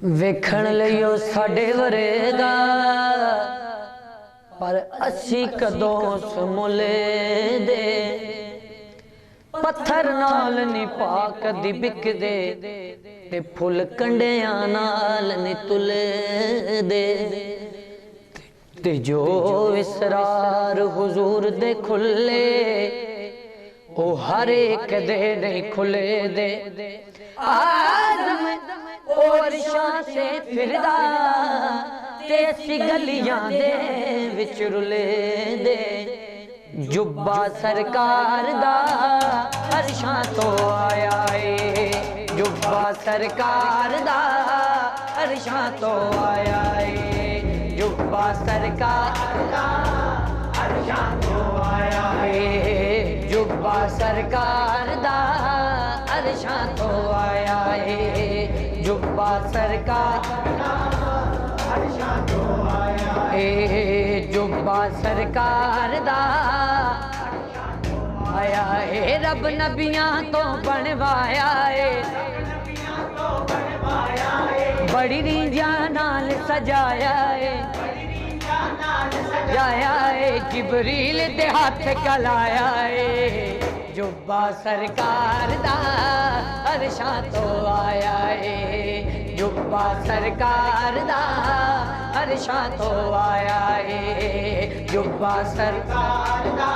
वेखण लियो साडे वरेगा पर असी कदों समोले दे पत्थर नाल नी पा कदी बिकदे ते फुल कंडियां नाल नी तुले दे ते जो इसरार हुजूर दे खुले ओ हर एक दे नहीं खुले दे आदम और शां से फिरदा ते सी गलियां दे विच रुले दे जुब्बा सरकार दा अरशां तो आया है जुब्बा सरकार दा अरशां तो आया है जुब्बा सरकार दा अरशां तो आया है जुब्बा सरकार दा अरशां तो आया है जुब्बा सरकार दा अरशां तो आया है जुब्बा सरकार दा आया है रब नबियां तो बनवाया है बड़ी रींजा नाल सजाया है जाया है जिबरील दे हाथ कलाया है जुब्बा सरकार दा अरशां तो आया है जुब्बा सरकार दा अरशां तो आया है जुब्बा सरकार दा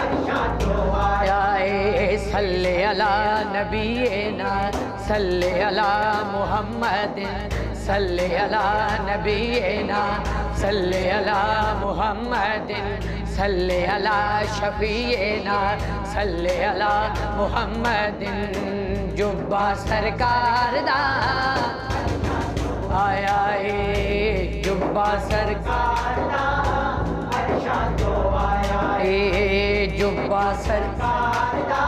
अरशां तो आया है सल्ले अला नबीना सल्ले अला मुहम्मद सल्ले अला नबीना सल्ले अला मुहम्मद सल्ले अला शफीना सल्ले अला मुहम्मद जुब्बा सरकार दा आया है जुब्बा सरकार दा अरशां तो आया है जुब्बा सरकार दा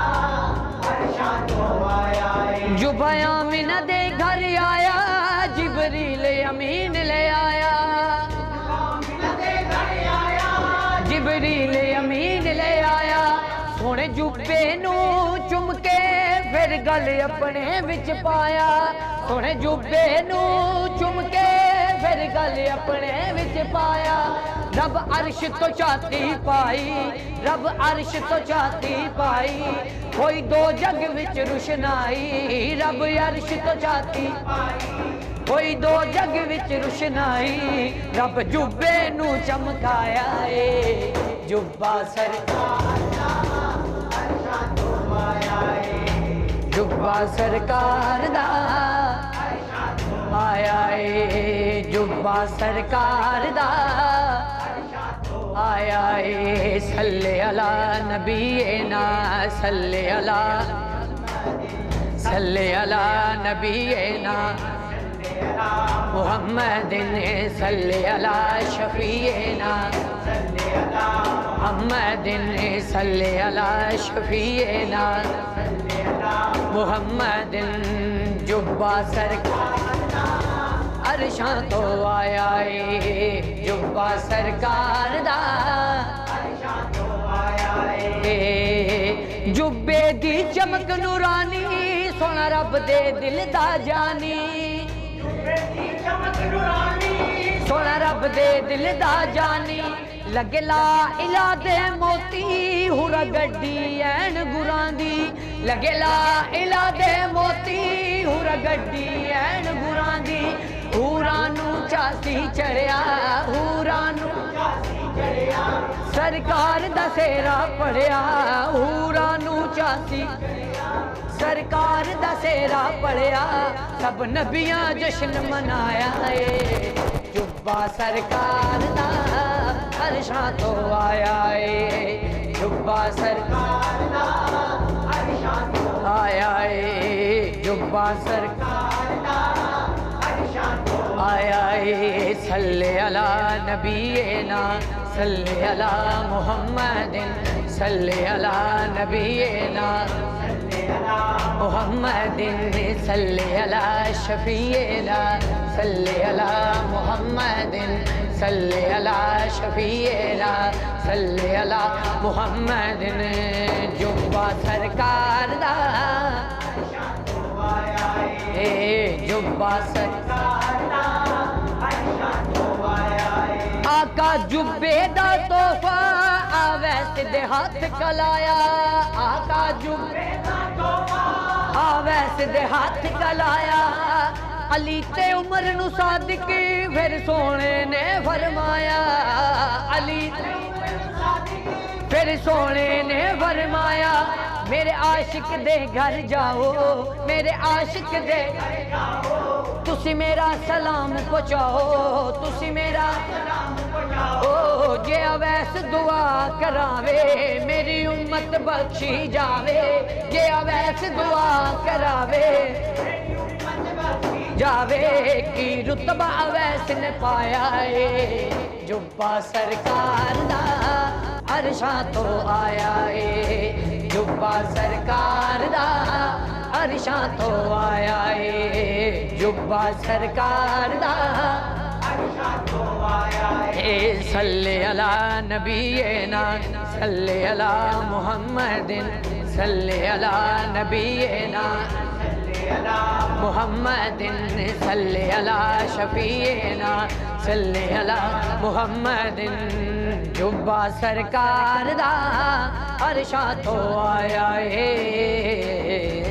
अरशां तो आया है जुब्बा आमिना दे घर आया जिबरील अमीन ले आया जिबरील अमीन ले आया सोने जुब्बे नू चुम के फिर गल अपने विच पाया सोने जुब्बे नू चुम के फिर गल अपने विच पाया रब अर्श तो छाती पाई रब अर्श तो छाती पाई कोई दो जग विच रुशनाई रब अर्श तो छाती पाई कोई दो जग विच रुशनाई रब जुब्बे नू चमकाया है जुब्बा सरकार दा अरशां तो आया है जुब्बा सरकार दा अरशां तो आया है जुब्बा सरकार दा अरशां तो आया है सल्ले अला नबीना सल्ले अला नबीना मुहम्मद सल्ले अला शफीना मुहम्मद सल्ले अला शफीना मुहम्मद जुब्बा सरकार अरशां तो आया है जुब्बा सरकार दा अरशां तो आया है जुब्बे दी चमक नूरानी सोना रब दे दिल दा जानी सोना रब दे दिल दा जानी लगे ला इला दे मोती हुरा गड्डी ऐन गुरां दी लगे ला इला दे मोती हुरा गड्डी ऐन गुरां दी हुरा नू चासी चढ़िया हुरा नू सरकार दा सेरा पड़िया हुरा नू चासी सरकार दा सेरा पड़िया सब नबियां जश्न मनाया है जुब्बा सरकार दा अरशां तो आया है जुब्बा सरकार दा अरशां तो आया है जुब्बा सरकार दा अरशां तो आया है सल्ले अला नबीना सल्ले अला मुहम्मद सल्ले अला नबीना मुहम्मद सल्ले अला शफीना सल्ले अला मुहम्मद सल्ले अला शफीना सल्ले अला मुहम्मद जुब्बा सरकार दा ए जुब्बा सरकार दा अर्शां तो आया है आका जुब्बे दा तोहफा आवैस दे हाथ कलाया आका जुब्बे दा तोहफा आवैस दे हाथ कलाया अली ते उमर नु सादिक फिर सोने ने फरमाया अली फिर सोने ने फरमाया मेरे आशिक दे घर जाओ मेरे आशिक दे घर जाओ तुसी मेरा सलाम पहुंचाओ तुसी मेरा सलाम पहुंचाओ ओ जे अवैस दुआ करावे मेरी उम्मत बख्शी जावे जे अवैस दुआ करावे जावे की रुतबा अवैस ने पाया है जुब्बा सरकार दा अर्शां तो आया है जुब्बा सरकार दा अर्शां तो आया है जुब्बा सरकार दा अर्शां तो आया है सल्ले अला नबीना सल्ले अला मुहम्मदिन सल्ले अला नबीना मुहम्मदिन सल्ले अला शफीना सल्ले अला मुहम्मदिन जुब्बा सरकार दा अर्शां तो आया है।